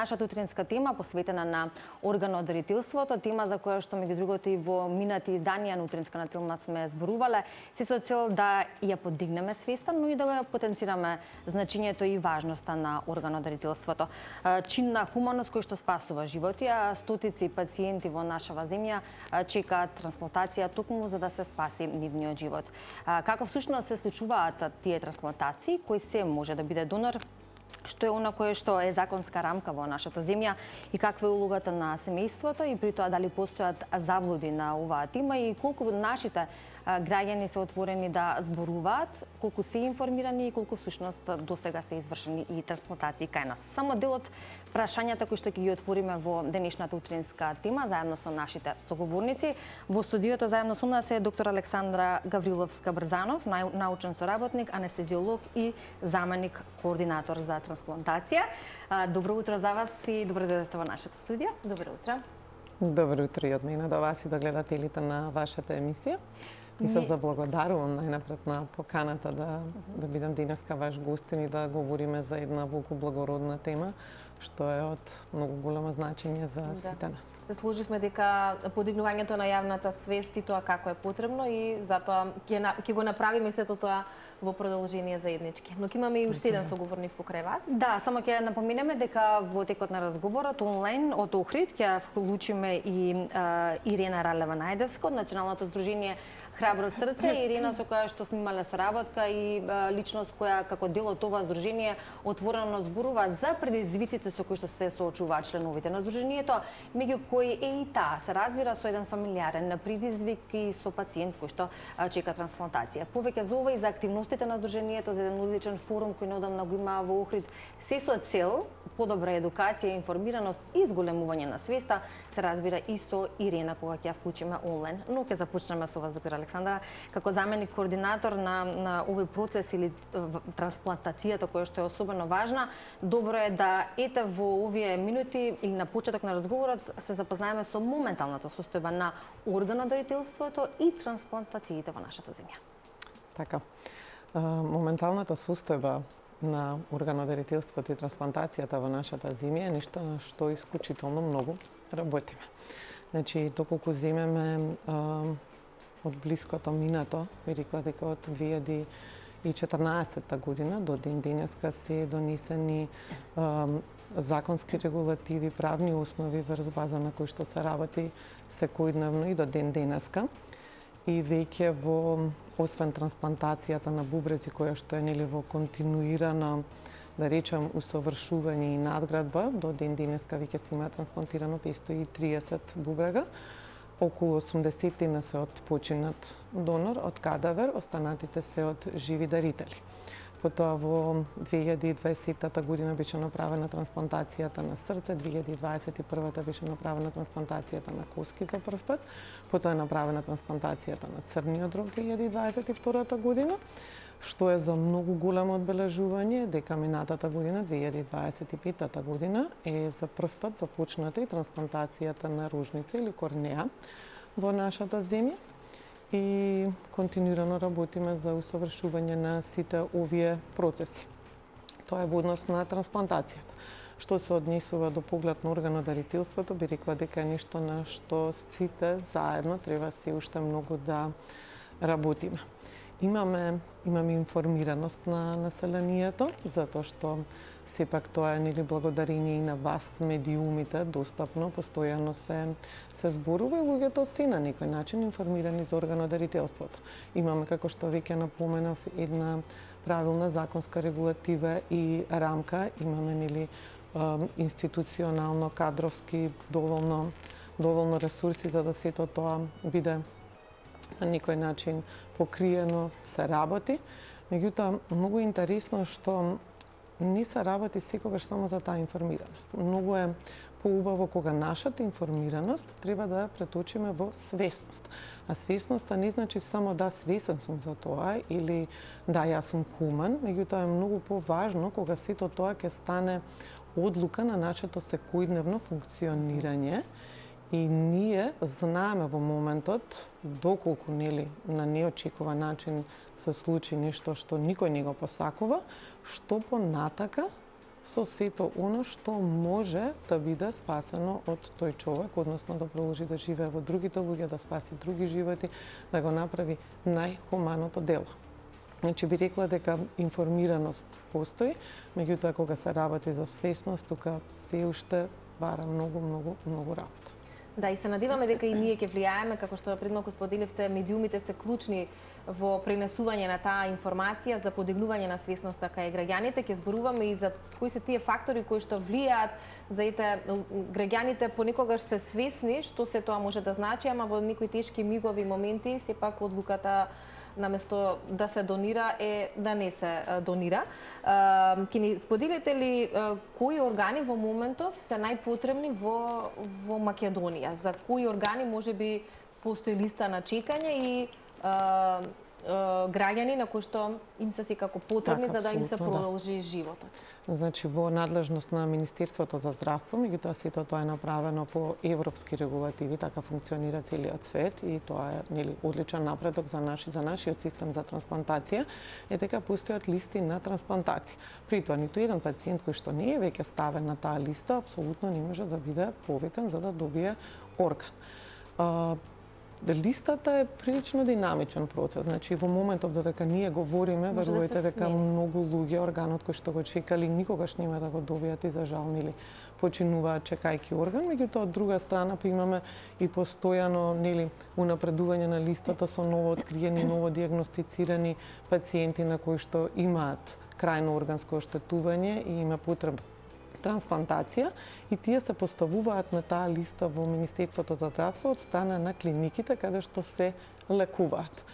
нашата утринска тема посветена на органодарителството, тема за која што меѓу другото и во минати изданија на утринска на Тилна сме зборувале, се со цел да ја подигнеме свеста, но и да го потенцираме значењето и важноста на органодарителството. Чин на хуманост кој што спасува животи, а стотици пациенти во нашава земја чекаат трансплантација токму за да се спаси нивниот живот. Како всушност се случуваат тие трансплантации, кој се може да биде донор, што е она кое што е законска рамка во нашата земја и каква е улогата на семејството и при тоа дали постојат заблуди на оваа тема и колку нашите граѓани се отворени да зборуваат, колку се информирани и колку всушност досега се извршени и трансплантации кај нас. Само дел од прашањата кои што ќе ги отвориме во денешната утринска тема заедно со нашите соговорници. Во студиото заедно со нас е доктор Александра Гавриловска-Брзанов, научен соработник, анестезиолог и заменик координатор за трансплантација. Добро утро за вас и добро дојдовте во нашето студио. Добро утро. Добро утро и од мене до вас и до гледателите на вашата емисија. И се заблагодарувам најнапред на поканата да бидам денеска ваш гостин и да говориме за една волку благородна тема, што е од многу големо значење за сите нас. Се служивме дека подигнувањето на јавната свест и тоа како е потребно и затоа ќе го направиме сето тоа во продолжение заеднички. Но ќе имаме и уште еден соговорник покрај вас. Да, само ќе напоменеме дека во текот на разговорот онлайн од Охрид ќе вклучиме и Ирена Ралева Најдевска од Националното здружение Храбро срце, Ирена со која што сме имале соработка и личност која како дел од ова здружение отворено зборува за предизвиците со кои што се соочуваат членовите на здружението, меѓу кои е и таа се разбира со еден фамилиарен предизвик и со пациент кој што чека трансплантација. Повеќе за ова и за активностите на здружението, за еден одличен форум кој неодамна го има во Охрид, се со цел подобра едукација, информираност и зголемување на свеста, се разбира и со Ирена кога ќе ја вклучиме онлайн. Но ќе започнеме со вас, доктор Александра, како заменик координатор на овој процес или трансплантацијата која што е особено важна. Добро е да ете во овие минути или на почеток на разговорот се запознаеме со моменталната состојба на органодарителството и трансплантациите во нашата земја. Така. Моменталната состојба на органодарителството и трансплантацијата во нашата земја е нешто на што исклучително многу работиме. Значи, доколку земеме од блиското минато, би рекла дека од 2014 година до ден денеска се донесени законски регулативи, правни основи врз база на кои што се работи секојдневно и до ден денеска. И веќе во освен трансплантацијата на бубрези која што е нели во континуирано, да речем, усовршување и надградба, до ден денеска веќе се има трансплантирано 530 бубрега. Околу 80 се од починат донор, од кадавер, останатите се од живи дарители. Потоа во 2020 година беше направена трансплантацијата на срце, 2021 беше направена трансплантацијата на коски за прв пат, потоа е направена трансплантацијата на црниот дроб 2022 година, што е за многу големо одбележување дека минатата година, 2025 година, е за прв пат започната и трансплантацијата на рожница или корнеа во нашата земја. И континуирано работиме за усовршување на сите овие процеси. Тоа е во однос на трансплантацијата. Што се однесува до поглед на органодарителството, би рекла дека е нешто на што сите заедно треба се уште многу да работиме. Имаме информираност на населението, затоа што сепак тоа е нели благодарение и на вас, медиумите, достапно, постојано се зборува и луѓето се на некој начин информирани за органодарителството. Имаме, како што веќе напоменав, една правилна законска регулатива и рамка, имаме нели институционално, кадровски доволно ресурси за да сето тоа биде на некој начин покриено, се работи. Меѓутоа, многу интересно што не се работи секогаш само за таа информираност. Многу е поубаво кога нашата информираност треба да преточиме во свесност. А свесноста не значи само да свесен сум за тоа или да јас сум хуман, меѓутоа е многу поважно кога сето тоа ќе стане одлука на нашето секојдневно функционирање. И ние знаеме во моментот, доколку нели на неочекуван начин се случи нешто што никој не го посакува, што понатака со сето оно што може да биде спасено од тој човек, односно да продолжи да живее во другите луѓе, да спаси други животи, да го направи најхуманото дело. Значи би рекла дека информираност постои, меѓутоа кога се работи за свесност, тука се уште бара многу работа. Да, и се надеваме дека и ние ќе влијаеме, како што пред малку споделивте, медиумите се клучни во пренесување на таа информација за подигнување на свесноста кај граѓаните. Ќе зборуваме и за кои се тие фактори кои што влијаат, за граѓаните понекогаш се свесни што се тоа може да значи, ама во некои тешки мигови моменти сепак одлуката наместо да се донира е да не се донира. Ќе ни споделите ли кои органи во моментов се најпотребни во Македонија? За кои органи можеби постои листа на чекање и граѓани на кои што им се секако потребни за да им се продолжи животот? Значи, во надлежност на Министерството за здравство, меѓутоа сето тоа е направено по европски регулативи, така функционира целиот свет и тоа е одличен напредок за нашиот систем за трансплантација, е дека постојат листи на трансплантација. При тоа ниту еден пациент кој што не е веќе ставен на таа листа, апсолутно не може да биде повикан за да добие орган. Листата е прилично динамичен процес. Значи, во моментов додека ние говориме, верувајте дека многу луѓе органот кој што го чекали никогаш нема да го добијат и за жал починуваат чекајќи орган, меѓутоа од друга страна па имаме и постојано унапредување на листата со ново откриени, ново дијагностицирани пациенти на кои што имаат крајно органско оштетување и има потреба трансплантација и тие се поставуваат на таа листа во Министерството за здравство од страна на клиниките каде што се лекуваат.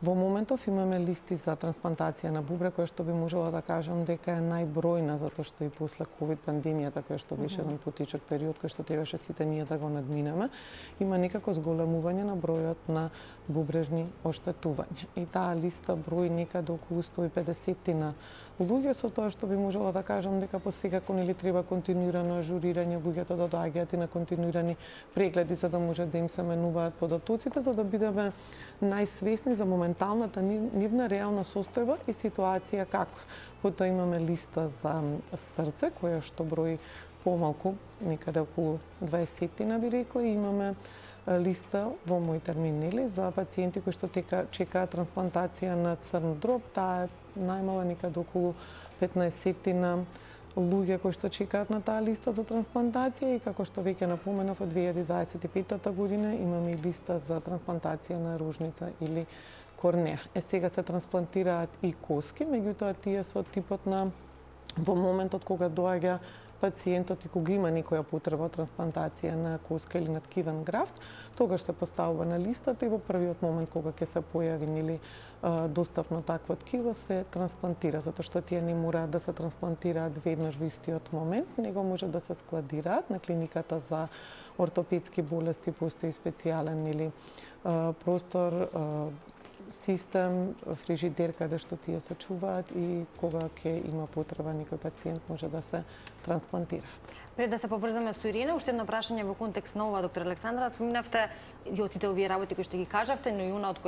Во моментов имаме листи за трансплантација на бубрек, која што би можела да кажам дека е најбројна, затоа што и после ковид пандемијата, која што беше еден потечок период, кој што требаше сите ние да го надминеме, има некако зголемување на бројот на бубрежни оштетувања. И таа листа брои некаде околу 150 луѓе, со тоа што би можела да кажам дека посекако треба континуирано ажурирање, луѓето да доаѓаат и на континуирани прегледи за да може да им се менуваат податоците, за да бидеме најсвесни за моменталната нивна реална состојба и ситуација како. Потоа имаме листа за срце, која што брои помалку, некаде околу 20 би рекла, и имаме листа во мој термин за пациенти кои што чекаат трансплантација на црн дроб. Таа е најмала некаде околу 15 луѓе кои што чекаат на таа листа за трансплантација и како што веќе напоменав од 2025 година имаме и листа за трансплантација на рожница или корнеа. Сега се трансплантираат и коски, меѓутоа тие се од типот на во моментот кога доаѓа пациентот и кога има некоја потреба од трансплантација на коска или на ткивен графт, тогаш се поставува на листата и во првиот момент кога ќе се појави достапно такво ткиво се трансплантира, затоа што тие не мораат да се трансплантираат веднаш во истиот момент, него може да се складираат на клиниката за ортопедски болести, постои специјален простор, систем, фрижидер каде што тие се чуваат и кога ќе има потреба некој пациент може да се трансплантираат. Пред да се поврзаме со Ирина, уште едно прашање во контекст на ова, доктор Александра, споминавте и од сите овие работи кои што ги кажавте, но и она од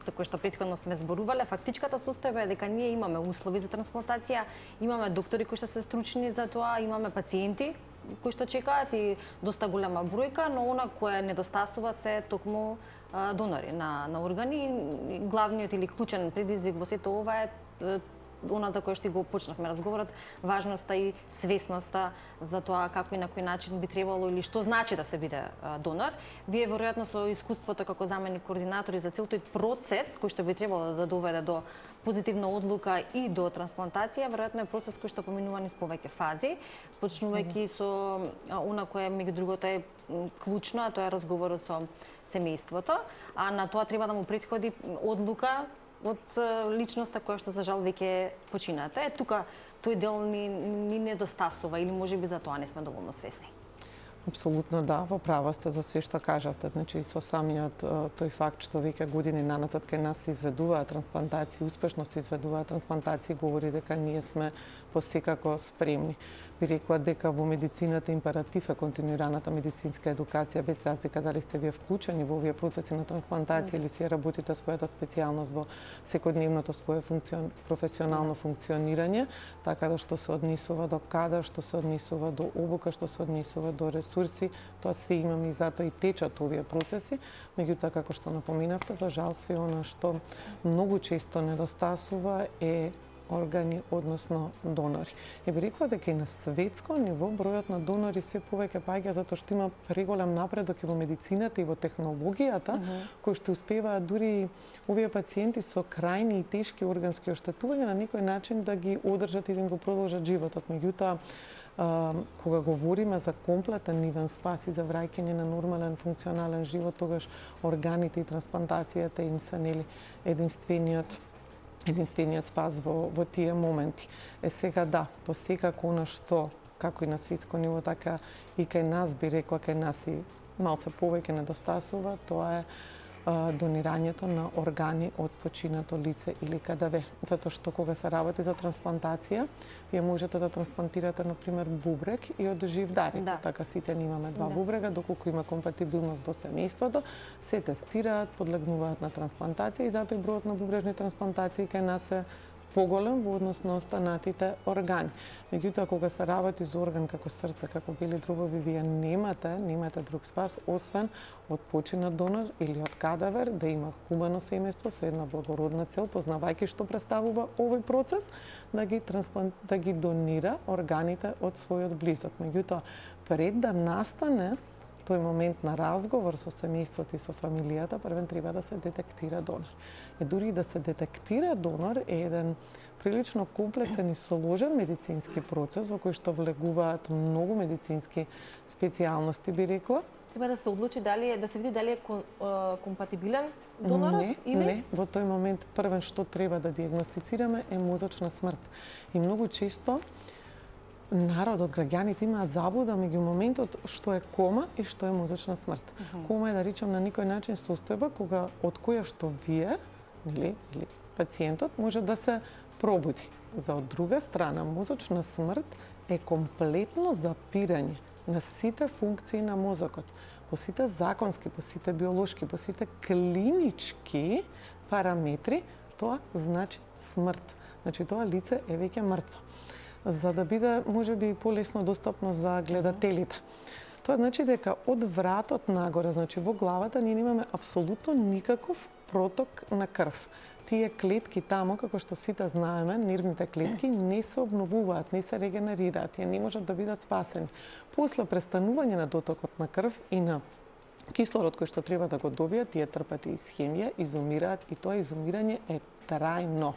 за кои што претходно сме зборувале, фактичката состојба е дека ние имаме услови за трансплантација, имаме доктори кои што се стручни за тоа, имаме пациенти кои што чекаат и доста голема бројка, но она кое недостасува се токму донори на органи. Главниот или клучен предизвик во сето ова е она за кое што го почнавме разговорот, важноста и свесноста за тоа како и на кој начин би требало или што значи да се биде донор. Вие веројатно со искуството како заменик координатори за цел тој процес кој што би требало да доведе до позитивна одлука и до трансплантација, веројатно е процес кој што поминува низ повеќе фази, почнувајќи со она кое меѓу другото е клучно, а тоа е разговорот со семејството, а на тоа треба да му претходи одлука од личноста која што за жал веќе почината. Тука тој дел ни недостасува или можеби за тоа не сме доволно свесни. Апсолутно да, во право сте за све што кажавте. Значи, со самиот тој факт што веќе години наназад кај нас се изведуваат трансплантации, успешно се изведуваат трансплантации, говори дека ние сме посекако спремни. Би рекла дека во медицината императив е континуираната медицинска едукација, без разлика дали сте вие вклучени во овие процеси на трансплантација или си работите својата специјалност во секојдневното свое професионално функционирање, така да што се однесува до кадар, што се однесува до обука, што се однесува до ресурси, тоа све имаме и затоа и течат овие процеси. Меѓутоа, како што напоминавте, за жал све она што многу често недостасува е органи, односно донори. И би рекла дека и на светско ниво бројот на донори се повеќе паѓа затоа што има преголем напредок и во медицината и во технологијата, кои што успеваат дури овие пациенти со крајни и тешки органски оштетувања на некој начин да ги одржат и да им го продолжат животот. Меѓутоа, кога говориме за комплетен нивен спас и за враќање на нормален функционален живот, тогаш органите и трансплантацијата им се единствениот спас во тие моменти. Сега да, посекако она што, како и на светско ниво, така и кај нас, би рекла, кај нас и малце повеќе недостасува, тоа е донирањето на органи од починато лице или КДВ. Затоа што кога се работи за трансплантација, вие можете да трансплантирате, например, бубрек и од жив дарител. Да. Така сите имаме два бубрега, доколку има компатибилност во семејството, се тестираат, подлегнуваат на трансплантација и затоа и бројот на бубрежни трансплантации кај нас е поголем во однос на останатите органи. Меѓутоа, кога се работи за орган како срце, како бели дробови, вие немате друг спас, освен од починат донор или од кадавер, да има хумано семејство со една благородна цел, познавајќи што представува овој процес, да ги донира органите од својот близок. Меѓутоа, пред да настане тој момент на разговор со семејството и со фамилијата, првен треба да се детектира донор. И дури да се детектира донор е еден прилично комплексен и сложен медицински процес во кој што влегуваат многу медицински специјалности, би рекла. Треба да се одлучи да се види дали е компатибилен донорот или не, во тој момент првен што треба да диагностицираме е мозочна смрт. И многу често народот, граѓаните имаат заблуда меѓу моментот што е кома и што е мозочна смрт. Кома е, да речем, на некој начин состојба кога од која што вие или пациентот може да се пробуди. За од друга страна, мозочна смрт е комплетно запирање на сите функции на мозокот, по сите законски, по сите биолошки, по сите клинички параметри, тоа значи смрт. Значи тоа лице е веќе мртво. За да биде можеби полесно достапно за гледателите. Тоа значи дека од вратот нагоре, значи во главата, ние немаме апсолутно никаков проток на крв. Тие клетки тамо, како што сите знаеме, нервните клетки не се обновуваат, не се регенерираат, тие не можат да бидат спасени. После престанување на дотокот на крв и на кислород кој што треба да го добијат, тие трпат исхемија, изумираат и тоа изумирање е трајно.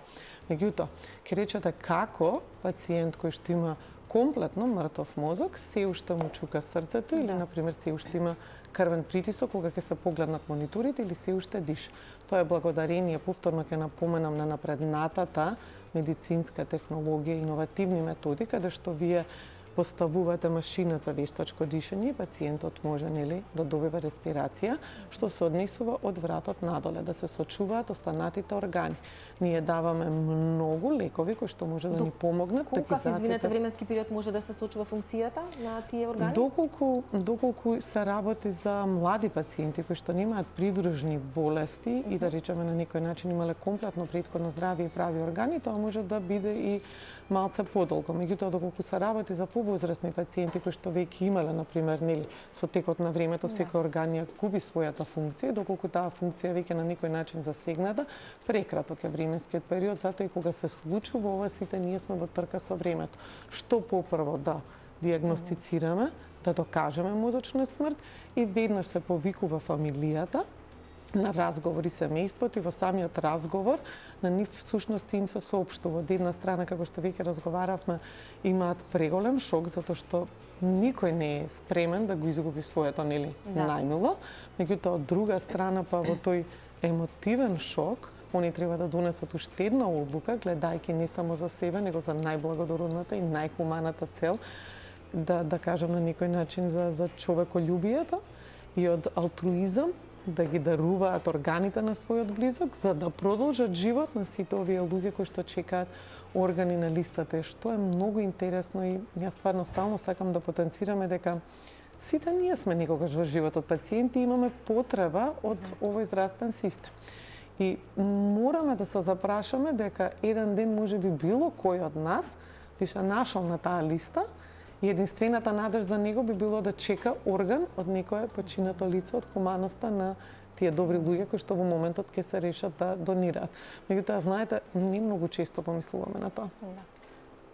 Меѓутоа, ќе речете како пациент кој што има комплетно мртов мозок, се уште му чука срцето или, например, се уште има крвен притисок кога ќе се погледнат мониторите или се уште диша. Тоа е благодарение, повторно ќе напоменам, на напреднатата медицинска технологија и иновативни методи, каде што вие поставувате машина за вештачко дишење и пациентот може да добива респирација, што се однесува од вратот надоле, да се сочуваат останатите органи. Ние даваме многу лекови кои што може да ни помогнат да ги засите. Извинете, временски период може да се сочува функцијата на тие органи? Доколку се работи за млади пациенти кои што немаат придружни болести и да речеме на некој начин имале комплетно претходно здрави и прави органи, тоа може да биде и малце подолго. Меѓутоа, доколку се работи за повозрастни пациенти кои што веќе имале, например, со текот на времето секој орган ја губи својата функција, доколку таа функција веќе на некој начин засегната, прекраток е временскиот период, затоа и кога се случува ова, сите ние сме во трка со времето. Што попрво да диагностицираме, да докажеме мозочна смрт и веднаш се повикува фамилијата на разговори семејството и во самиот разговор на нив всушност им се соопштува. Од една страна, како што веќе разговаравме, имаат преголем шок затоа што никој не е спремен да го изгуби своето најмило, меѓутоа од друга страна па во тој емотивен шок они треба да донесат уште една одлука, гледајќи не само за себе, него за најблагородната и најхуманата цел да кажам на некој начин за човеколюбието и од алтруизам, да ги даруваат органите на својот близок, за да продолжат живот на сите овие луѓе кои што чекаат органи на листата, што е многу интересно и јас стварно стално сакам да потенцираме дека сите ние сме некогаш во животот пациенти и имаме потреба од овој здравствен систем. И мораме да се запрашаме дека еден ден можеби било кој од нас бише нашол на таа листа и единствената надеж за него би било да чека орган од некое починато лице од хуманоста на тие добри луѓе кои што во моментот ќе се решат да донираат. Меѓутоа, знаете, не многу често помислуваме на тоа.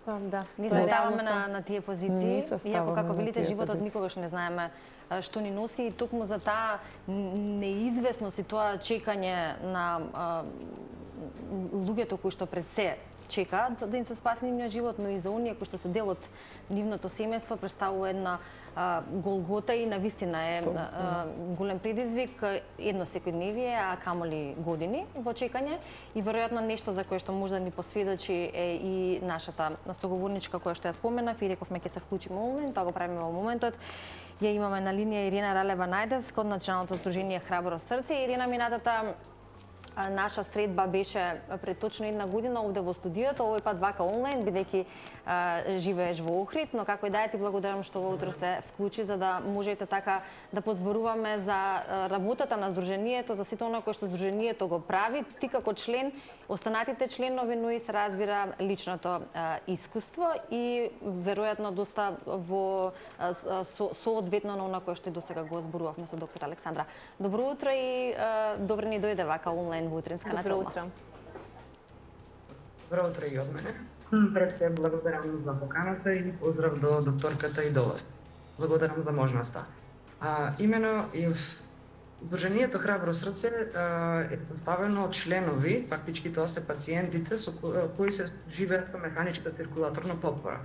Да. Ние се ставаме на тие позиции, иако како велите животот позиции. никогаш не знаеме што ни носи и токму за таа неизвестност и тоа чекање на луѓето кои што пред се чекаат да им се спаси нивниот живот, но и за оние кои што се дел од нивното семејство представува една голгота и навистина е голем предизвик, едно секојдневие, а камоли години во чекање и веројатно нешто за кое што може да ни посведочи е и нашата соговорничка која што ја споменав и рековме ќе се вклучиме онлайн, тоа го правиме во моментот. Ја имаме на линија Ирена Ралева Најдевска од Националното здружение Храбро срце. Ирена, минатата наша средба беше пред точно една година овде во студиото, овој пат вака онлайн, бидејќи живееш во Охрид, но како и да е, ти благодарам што во утро се вклучи за да можете така да позборуваме за работата на здружението, за сите она кое што здружението го прави, ти како член, останатите членови, но и се разбира личното искуство и веројатно доста во соодветно на она кое што и досега го зборувавме со доктор Александра. Добро утро и добро ни дојде вака онлайн во утринска на Добро утро. Добро утро и од мене. Пред се благодарам за поканата и поздрав до докторката и до вас. Благодарам за можноста. Имено и Здруженијето Храбро срце е поставено од членови, фактички тоа се пациентите со кои се живеат со механичка циркулаторна потпора.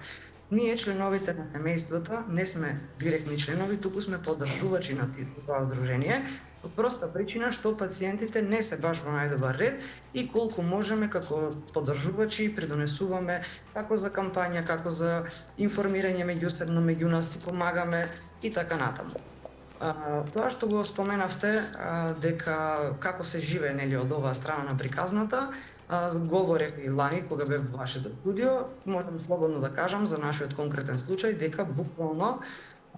Ние, членовите на семејствата, не сме директни членови, туку сме поддржувачи на тоа здружение, по проста причина што пациентите не се баш во најдобар ред и колку можеме како поддржувачи придонесуваме како за кампања, како за информирање меѓусебно меѓу нас, си помагаме и така натаму. Тоа што го споменавте, дека како се живее нели од оваа страна на приказната, говорев и лани кога бев во вашето студио, можам слободно да кажам за нашиот конкретен случај дека буквално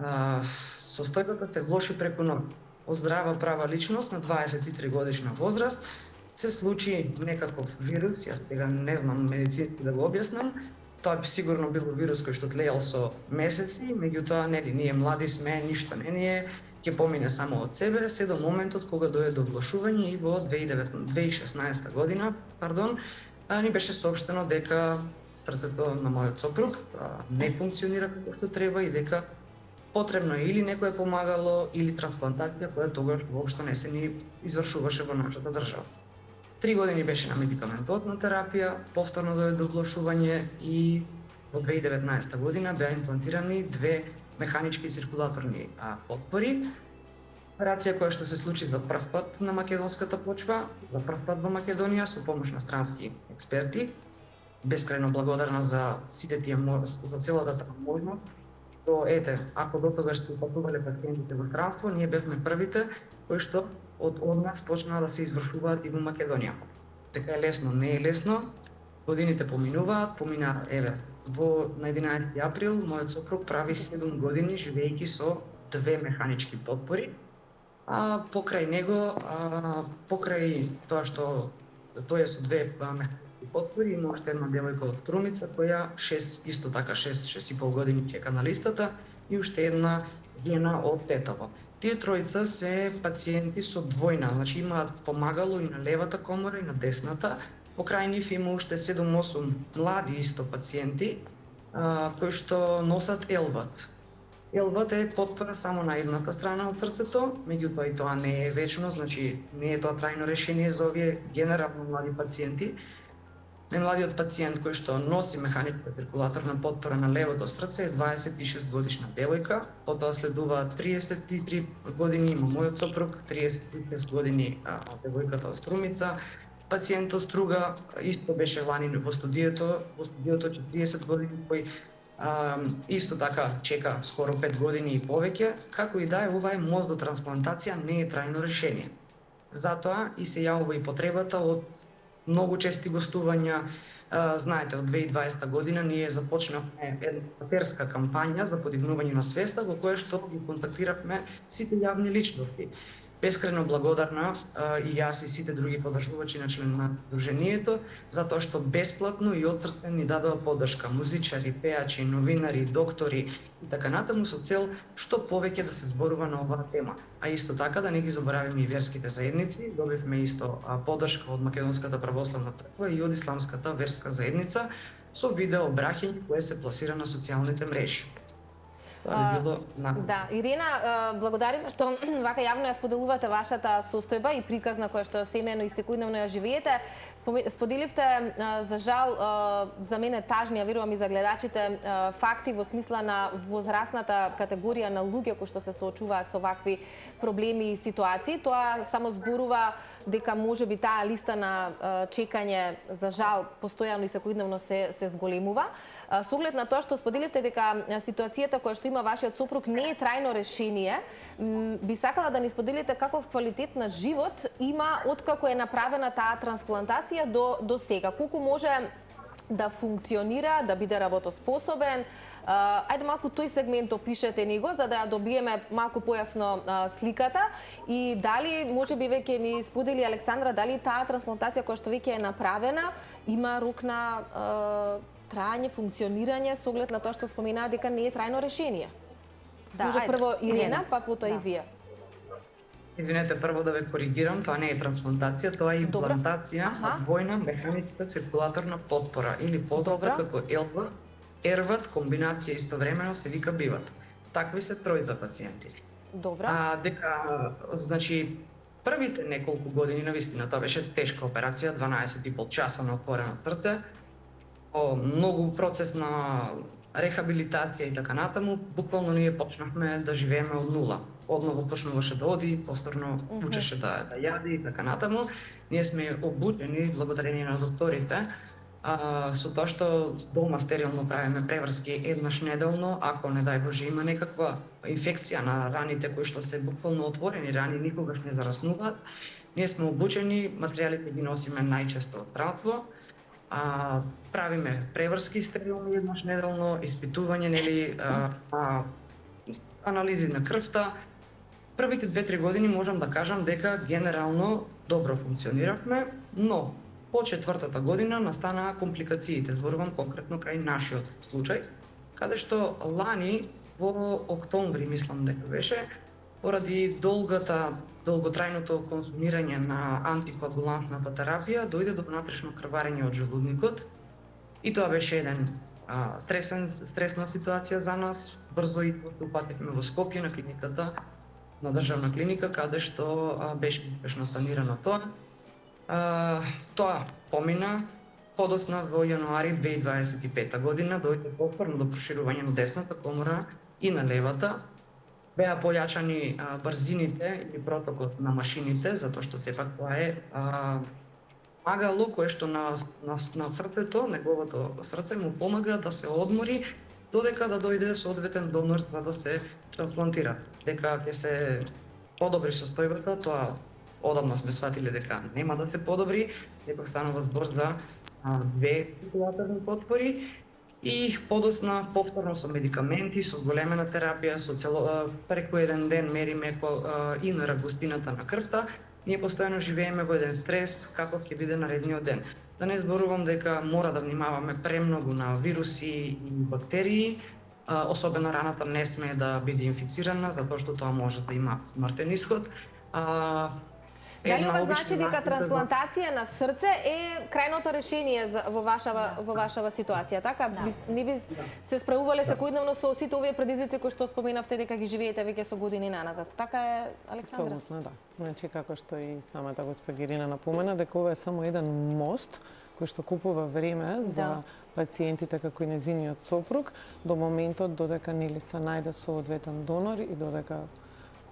состојбата се влоши преку ноќ. Од здрава права личност на 23 годишна возраст се случи некаков вирус, јас сега не знам медицински да го објаснам, тоа би сигурно бил вирус кој што тлеел со месеци, меѓутоа нели ние млади сме, ништо не ни е, ќе помине само од себе, се до моментот кога дојде до влошување и во 2016 година, ни беше соопштено дека срцето на мојот сопруг не функционира како што треба и дека потребно е или некое помагало или трансплантација која тогаш воопшто не се ни извршуваше во нашата држава. 3 години беше на медикаментозна терапија, повторно дојде до влошување и во 2019 година беа имплантирани 2 механички циркулаторни потпори. Операција која што се случи за прв пат на македонската почва, за прв пат во Македонија со помош на странски експерти. Бескрајно благодарна за сите тие за целата таа можност. То ете, ако дотогаш се патувале пациентите во странство, ние бевме првите кои што од нас почнаа да се извршуваат и во Македонија. Така е лесно, не е лесно. Годините поминуваат, на 11 април мојот сопруг прави 7 години живејќи со 2 механички потпори. Покрај него, покрај тоа што тој е со 2 механички потпори, има уште една девојка од Струмица која исто така 6,5 години чека на листата и уште една жена од Тетово. Тие тројца се пациенти со двојна, значи имаат помагало и на левата комора и на десната. Покрај нив има уште 7-8 млади исто пациенти кои што носат елват. Елват е потпора само на едната страна од срцето, меѓутоа и тоа не е вечно, значи не е тоа трајно решение за овие генерално млади пациенти. Најмладиот пациент кој што носи механичка циркулаторна потпора на левото срце е 26 годишна девојка, потоа следуваат 33 години има мојот сопруг, 36 години девојката од Струмица, пациент од Струга исто беше лани во студиото 40 години кој исто така чека скоро 5 години и повеќе, како и да е, ова е моздо трансплантација не е трајно решение. Затоа и се јавува и потребата од многу чести гостувања. Знаете, од 2020 година ние започнавме една аматерска кампања за подигнување на свеста, во која што ги контактиравме сите јавни личности. Бескрајно благодарна и јас и сите други подржувачи на член на Друженијето, затоа што бесплатно и од срце ни дадоа поддршка музичари, пеачи, новинари, доктори и така натаму со цел што повеќе да се зборува на оваа тема. А исто така да не ги заборавиме и верските заедници, добивме исто поддршка од Македонската православна црква и од Исламската верска заедница со видео обраќање кое се пласира на социјалните мрежи. Да, Ирена, благодариме што вака јавно ја споделувате вашата состојба и приказна која што семено и секојдневно ја живеете. Споделивте, за жал, за мене тажни, ја верувам и за гледачите, факти во смисла на возрастната категорија на луѓе кои што се соочуваат со вакви проблеми и ситуации. Тоа само зборува дека можеби таа листа на чекање, за жал, постојано и секојдневно се зголемува. Со оглед на тоа што споделивте дека ситуацијата која што има вашиот сопруг не е трајно решение, би сакала да ни споделите каков квалитет на живот има откако е направена таа трансплантација до сега. Колку може да функционира, да биде работоспособен? Ајде малку тој сегмент опишете него, за да ја добиеме малку појасно сликата. И дали, може би веќе ни сподели Александра, дали таа трансплантација која што веќе е направена има рок на трајање, функционирање, со оглед на тоа што споменаа дека не е трајно решение. Да, може прво Ирена, па потоа и вие. Извинете, прво да ве коригирам, тоа не е трансплантација, тоа е имплантација од војна механичка циркулаторна потпора или позната како ЕРВАТ, комбинација истовремено се вика БИВАТ. Такви се трој за пациенти. Добро. Дека, значи, првите неколку години, навистина, тоа беше тешка операција, 12,5 часа на отворено срце, многу процес на рехабилитација и така натаму, буквално ние почнавме да живееме од нула. Одново почнуваше да оди, повторно учеше да јади и така натаму. Ние сме обучени, благодарение на докторите, со тоа што дома стерилно правиме преврски еднаш неделно, ако не дај Боже има некаква инфекција на раните кои што се буквално отворени рани, никогаш не зараснуваат. Ние сме обучени, материјалите ги носиме најчесто од трансло, правиме преврски стерилно еднаш неделно, испитување, нели, анализи на крвта. Првите 2-3 години можам да кажам дека генерално добро функциониравме, но по четвртата година настанаа компликациите, зборувам конкретно кај нашиот случај, каде што лани во октомври, мислам дека беше, поради долготрајното консумирање на антикоагулантната терапија, дојде до внатрешно крварење од желудникот и тоа беше еден стресна ситуација за нас. Брзо и упативме во Скопје на клиниката, на државна клиника, каде што беше успешно санирано тоа. Тоа помина, подосна во јануари 2025 година дојде повторно до проширување на десната комора и на левата. Беа појачани брзините или протокот на машините, затоа што сепак тоа е помагало кое што на срцето, неговото срце му помага да се одмори додека да дојде соодветен донор за да се трансплантира. Дека ќе се подобри состојбата, тоа одамна сме сватиле дека нема да се подобри, дека станува збор за 2 циркулаторни потпори и подосна повторно со медикаменти, со големена терапија, преку еден ден мериме ИНР густината на крвта. Ние постојано живееме во еден стрес каков ќе биде наредниот ден. Да не зборувам дека мора да внимаваме премногу на вируси и бактерии, особено раната не смее да биде инфицирана, затоа што тоа може да има смртен исход. Дали ова значи дека трансплантација на срце е крајното решение во вашава ситуација, така? Не би се справувале секојдневно со сите овие предизвици кои што споменавте дека ги живеете веќе со години наназад. Така е, Александра? Апсолутно, да. Значи, како што и самата госпожа Ирина напомена, дека ова е само еден мост кој што купува време за пациентите како и незиниот сопруг до моментот додека нели се најде соодветен донор и додека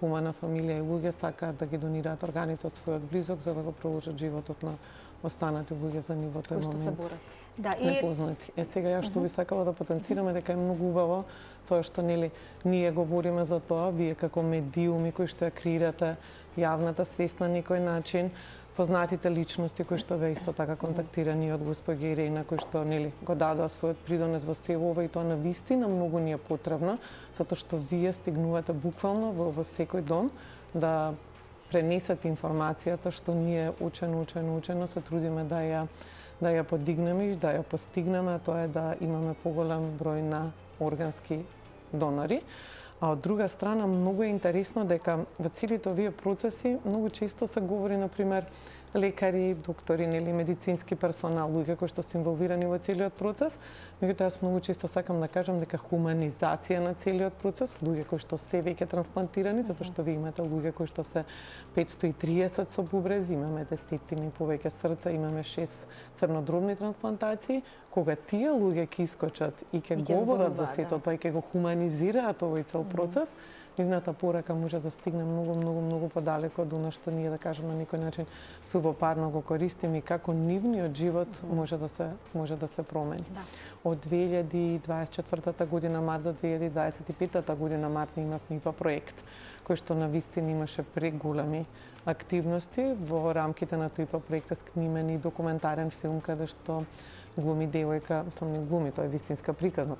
хумана фамилија и луѓе сакаат да ги донираат органите од својот близок за да го продолжат животот на останати луѓе за нив во тој Кои што се момент. борат. Да, Непознати. Сега ја што би сакала да потенцираме дека е многу убаво тоа што нели ние говориме за тоа, вие како медиуми кои што ја креирате јавната свест на некој начин, познатите личности кои што ве исто така контактирани од госпоѓа Ирена, кои што нели го дадоа својот придонес во сево ова, и тоа навистина многу ни е потребно, затоа што вие стигнувате буквално во секој дом да пренесете информацијата што ние учено се трудиме да ја подигнеме и да ја постигнеме, а тоа е да имаме поголем број на органски донори. А од друга страна, многу е интересно дека во целите овие процеси многу често се говори, например, лекари, доктори, нели медицински персонал, луѓе кои што се инволвирани во целиот процес, меѓутоа јас многу често сакам да кажам дека хуманизација на целиот процес, луѓе кои што се веќе трансплантирани, затоа што ви имате луѓе кои што се 530 со бубрези, имаме десетини повеќе срца, имаме 6 црнодробни трансплантации, кога тие луѓе ќе искочат и ќе говорат за сето тоа и ќе го хуманизираат овој цел процес, нивната порака може да стигне многу подалеку од она што ние, да кажеме, на некој начин сувопарно го користиме и како нивниот живот може да се промени. Да. Од 2024 година март до 2025 година март имавме ИПА проект, кој што навистина имаше преголеми активности. Во рамките на тој ИПА проект е снимен и документарен филм каде што глуми девојка, не глуми, тоа е вистинска приказна,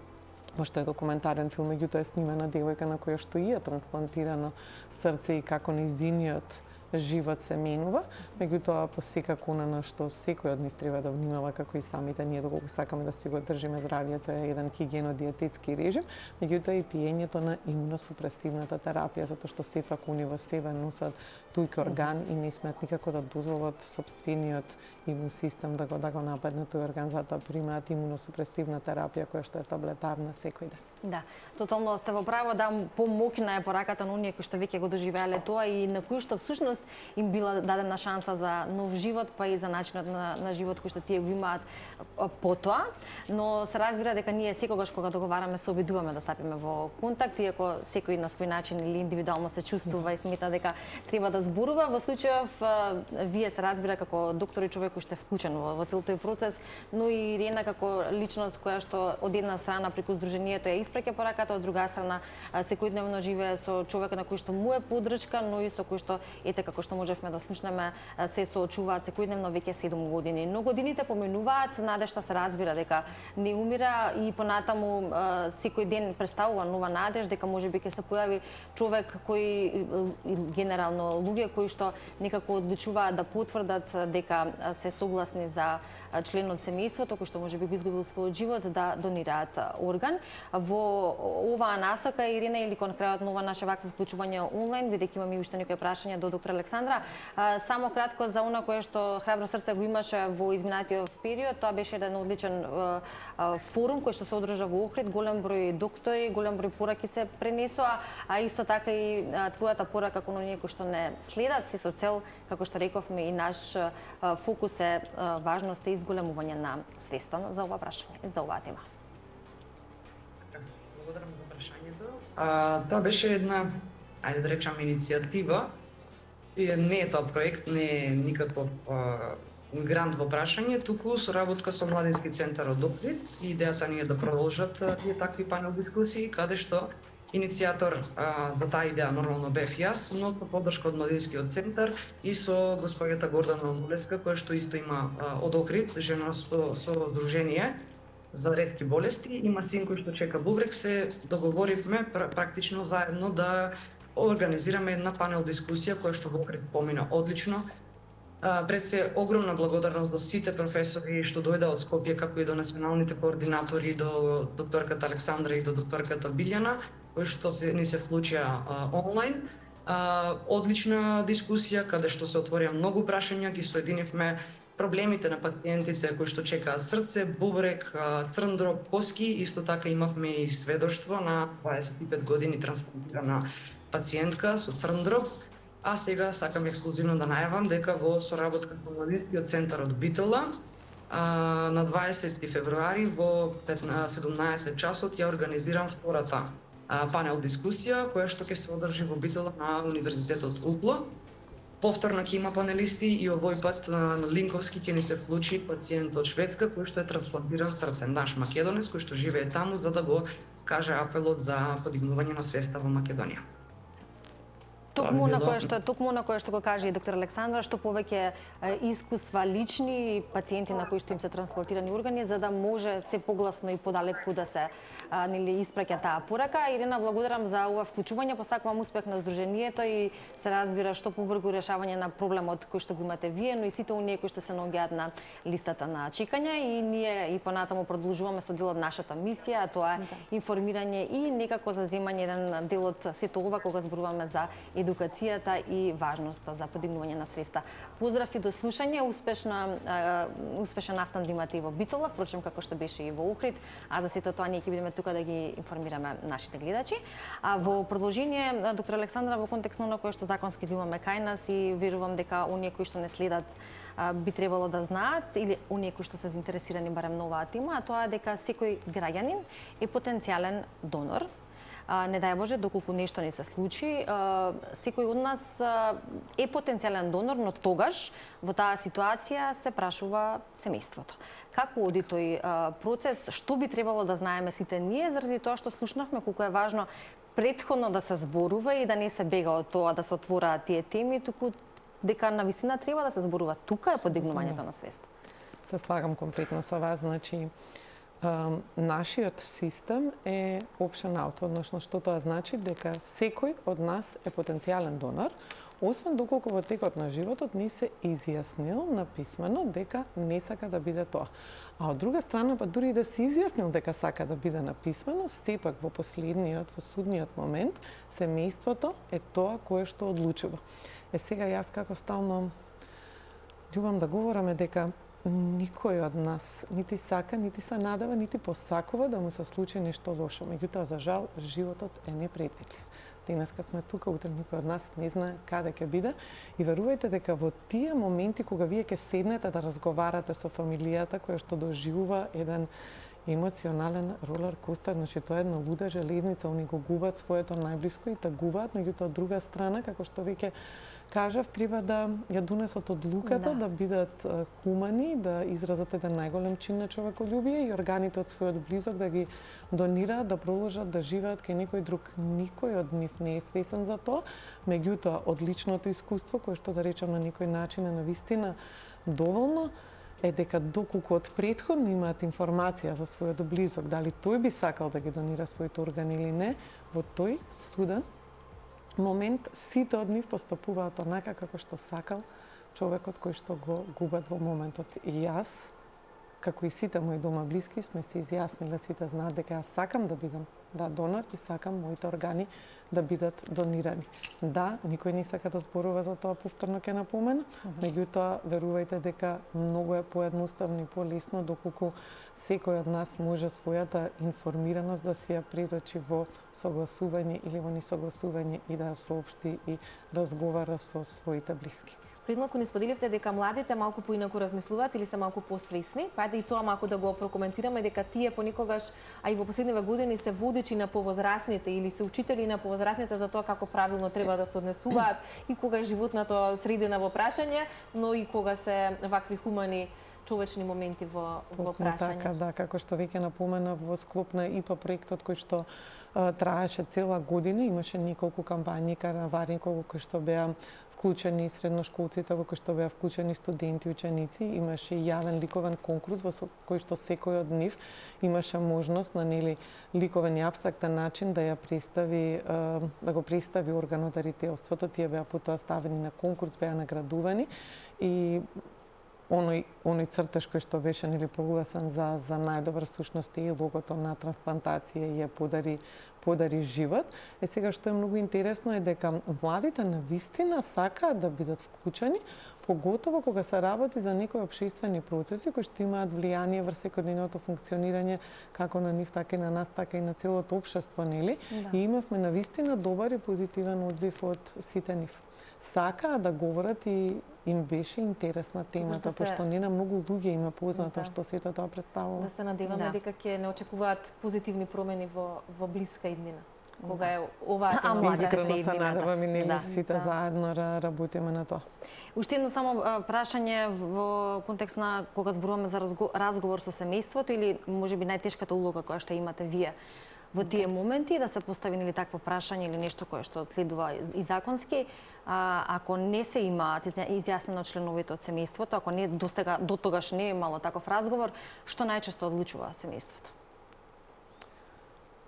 пошто е документарен филм, меѓутоа е снимена девојка на која што и е трансплантирано срце и како нејзиниот живот се менува, меѓутоа посекако на што секој од нив треба да внимава, како и самите ние доколку сакаме да си го држиме здравјето, е еден хигиено-диететски режим, меѓутоа и пиењето на имуносупресивната терапија, затоа што сепак они во себе носат туѓ орган и не смеат никако да дозволат собствениот имун систем да го нападне тој орган, затоа примаат имуносупресивна терапија која што е таблетарна секој ден. Да, тотално сте во право, да, помокна е пораката на оние кои што веќе го доживеале тоа и на кои што всушност им била дадена шанса за нов живот, па и за начинот на живот кој што тие го имаат потоа, но се разбира дека ние секогаш кога договараме се обидуваме да стапиме во контакт, иако секој на свој начин или индивидуално се чувствува и смета дека треба да зборува. Во случајов вие се разбира како доктор и човек кој што е вклучен во цел тој процес, но и Ирена како личност која што од една страна преку здружението ја испраќа пораката, од друга страна секојдневно живее со човек на кој што му е поддршка, но и со кој што ете како што можевме да слушнеме се соочуваат секојдневно веќе 7 години. Но годините поминуваат, надежта се разбира дека не умира и понатаму секој ден представува нова надеж дека можеби ќе се појави човек кој генерално луѓе кои што некако одлучуваат да потврдат дека се согласни за член од семејството кој што можеби го изгубил својот живот да донираат орган. Во оваа насока, Ирина, или кон крајот на ова наше вакво вклучување онлайн, бидејќи имаме уште некои прашања до доктор Александра, само кратко за она кое што Храбро срце го имаше во изминатиот период, тоа беше еден одличен форум кој што се одржа во Охрид, голем број доктори, голем број пораки се пренесоа, а исто така и твојата порака кон оние кои што не следат, се со цел, како што рековме, и наш фокус е важноста и изголемување на свеста за ова прашање, за оваа тема. Благодарам за прашањето. Тоа беше една, ајде да речам, иницијатива. И не е тоа проект, не е никаков грант во прашање, туку соработка со Младински центар од Охрид. Идејата ни е да продолжат тие такви панел дискусии, каде што иницијатор за таа идеја нормално бев јас, но по поддршка од Младинскиот центар и со госпоѓата Гордана Нулеска, која што исто има од Охрид, жена со здружение за ретки болести, има син кој што чека бубрек, се договоривме практично заедно да организираме една панел дискусија која што во Охрид помина одлично. Пред се огромна благодарност до сите професори што дојдаа од Скопје, како и до националните координатори, до докторката Александра и до докторката Билјана, кои што не се вклучија онлайн. Одлична дискусија, каде што се отворија многу прашања, ги соединивме проблемите на пациентите кои што чекаат срце, бубрек, црн дроб, коски. Исто така имавме и сведоштво на 25 години трансплантирана пациентка со црн дроб. А сега сакам ексклузивно да најавам дека во соработка со Младинскиот центар од Битола на 20 февруари во 17 часот ја организирам втората панел дискусија која што ќе се одржи во Битола на Универзитетот УПЛО. Повторно ќе има панелисти и овој пат на Линковски ќе ни се вклучи пациент од Шведска кој што е трансплантиран срце, наш македонец кој што живее таму за да го каже апелот за подигнување на свеста во Македонија. Токму на кое што го каже и доктор Александра, што повеќе искуства лични и пациенти на кои што им се трансплантирани органи, за да може се погласно и подалеку да се испраќа таа порака. Ирина, благодарам за ова вклучување, посакувам успех на Сдруженијето и се разбира што побрзо решавање на проблемот кој што го имате вие, но и сите оние кои што се наоѓаат на листата на чекање, и ние и понатаму продолжуваме со дел од нашата мисија, а тоа е информирање и некако заземање еден дел од сето ова кога зборуваме за едукацијата и важноста за подигнување на свеста. Поздрав и до слушање, успешен настан да имате и во Битола, впрочем како што беше и во Охрид, а за сето тоа ние ќе бидеме тука да ги информираме нашите гледачи. А во продолжение, доктор Александра, во контекст на кое што законски го имаме кај нас и верувам дека оние кои што не следат би требало да знаат, или оние кои што се заинтересирани барем на оваа тема, а тоа е дека секој граѓанин е потенцијален донор. Не дај Боже, доколку нешто не се случи, секој од нас е потенцијален донор, но тогаш во таа ситуација се прашува семејството. Како оди тој процес, што би требало да знаеме сите ние, заради тоа што слушнавме колку е важно претходно да се зборува и да не се бега од тоа да се отвораат тие теми, туку дека навистина треба да се зборува. Тука е подигнувањето на свест. Се слагам комплетно со вас, значи нашиот систем е опшен аут, односно што тоа значи дека секој од нас е потенцијален донор, освен доколку во текот на животот не се изјаснил написмено дека не сака да биде тоа. А од друга страна, па дури и да се изјаснил дека сака да биде написмено, сепак во последниот, во судниот момент, семејството е тоа кое што одлучува. Сега јас како стално љубам да говораме дека никој од нас нити сака, нити се надева, нити посакува да му се случи нешто лошо. Меѓутоа, за жал, животот е непредвидлив. Денеска сме тука, утре никој од нас не знае каде ќе биде. И верувајте дека во тие моменти кога вие ќе седнете да разговарате со фамилијата која што доживува еден емоционален ролер костер, значи тоа е една луда железница, они го губат своето најблиско и тагуваат, меѓутоа од друга страна, како што веќе кажав, треба да ја донесат одлуката, да бидат хумани, да изразат еден најголем чин на човеколюбие и органите од својот близок да ги донираат, да продолжат да живеат кај некој друг. Никој од нив не е свесен за тоа, меѓутоа од личното искуство, кое што да речам на некој начин е навистина доволно, е дека доколку од претходно имаат информација за својот близок, дали тој би сакал да ги донира своите органи или не, во тој суден момент сите од нив постапуваат онака како што сакал човекот кој што го губат во моментот. И јас, како и сите мои дома блиски, сме се изјасниле, сите знаат дека јас сакам да бидам донор и сакам моите органи да бидат донирани. Да, никој не сака да зборува за тоа, повторно ќе напомена, меѓутоа верувајте дека многу е поедноставно и полесно доколку секој од нас може својата информираност да си ја предочи во согласување или во несогласување и да ја соопшти и разговара со своите блиски. Пред малку ни споделивте дека младите малку поинаку размислуваат или се малку посвесни, па и тоа малку да го прокоментираме дека тие понекогаш, а и во последниве години се водечи на повозрасните или се учители на повозрасните за тоа како правилно треба да се однесуваат и кога е животното средина во прашање, но и кога се вакви хумани човечни моменти во прашање. Така, да, како што веќе напомена во склоп на ИПА проектот кој што траеше цела година, имаше неколку кампањи карнавални кои што беа вклучени средношколците, во кои што беа вклучени студенти и ученици, имаше јавен ликовен конкурс во кој што секој од нив имаше можност на ликовен и апстрактен начин да ја представи, да го представи органодарителството. Тие беа потоа ставени на конкурс, беа наградувани и оној цртеж кој што беше прогласен за најдобар сушност и логото на трансплантација ја подари живот. Сега што е многу интересно е дека младите навистина сакаат да бидат вклучени, поготово кога се работи за некои општествени процеси кои што имаат влијание врз секојдневното функционирање како на нив, така и на нас, така и на целото општество, нели? Да. И имавме навистина добар и позитивен одзив од сите нив. Сакаа да говорат и им беше интересна темата, пошто не на многу луѓе има познато што сето тоа представува. Да се надеваме дека ќе не очекуваат позитивни промени во блиска иднина. кога е оваа тема. Ама, Искрено се се иднината. надевам и нели Да. сите заедно работиме на тоа. Уште едно само прашање во контекст на кога зборуваме за разговор со семејството или можеби најтешката улога која што имате вие во тие моменти, да се постави нели такво прашање или нешто кое што следува и законски, ако не се имаат изјаснено членовите од семејството, ако не до тогаш не е имало таков разговор, што најчесто одлучува семејството?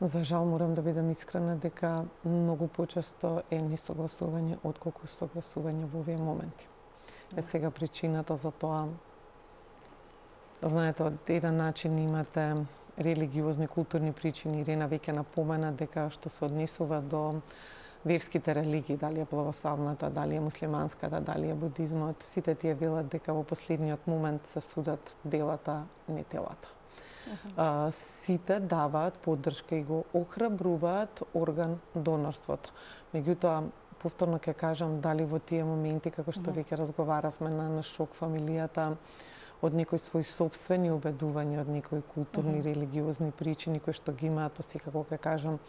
За жал морам да бидам искрена дека многу почесто е несогласување отколку согласување во овие моменти. Е сега причината за тоа, знаете, од еден начин имате религиозни, културни причини. Ирена веќе напомена дека што се однесува до верските религии, дали е православната, дали е муслиманската, дали е будизмот, сите тие велат дека во последниот момент се судат делата, не телата. Сите даваат поддршка и го охрабруваат орган донорството. Меѓутоа, повторно ќе кажам, дали во тие моменти, како што веќе разговаравме на шок фамилијата, од некои своји собствени убедувања, од некои културни, религиозни причини кои што ги имаат, па секако ќе кажам,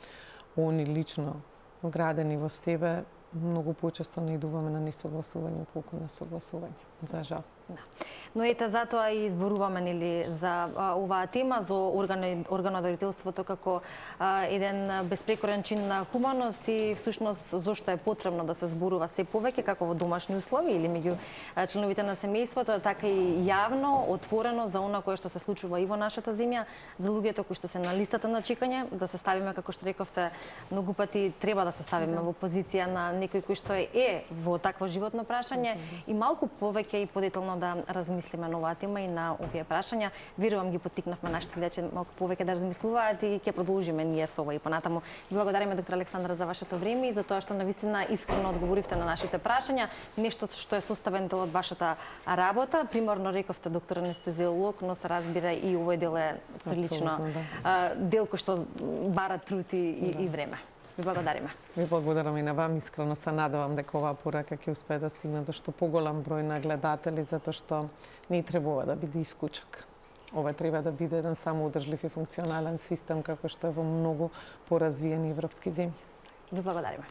они лично вградени во себе, многу почесто наидуваме на несогласување отколку на согласување. За жал. Да. Но ете, затоа и зборуваме нели за оваа тема, за органодарителството како еден безпрекорен чин на хуманост и всушност зошто е потребно да се зборува се повеќе како во домашни услови или меѓу членовите на семејството, така и јавно, отворено за она кое што се случува и во нашата земја, за луѓето кои што се на листата на чекање, да се ставиме, како што рековте, многу пати треба да се ставиме во позиција на некој кој што е во такво животно прашање и малку повеќе и подетално да размислиме на оваа тема и на овие прашања. Верувам ги поттикнавме нашите гледачи малку повеќе да размислуваат и ќе продолжиме ние со ова и понатаму. Благодариме доктор Александра за вашето време и за тоа што навистина искрено одговоривте на нашите прашања, нешто што е составен дел од вашата работа. Примерно рековте доктор анестезиолог, но се разбира и овој дел е прилично дел кој што бара труд и време. Ви благодариме. Ви благодарам и на вам. Искрено се надевам дека оваа порака ќе успее да стигне до што поголем број на гледатели, затоа што не требува да биде исклучок. Ова треба да биде еден самоодржлив и функционален систем како што е во многу поразвиени европски земји. Ви благодариме.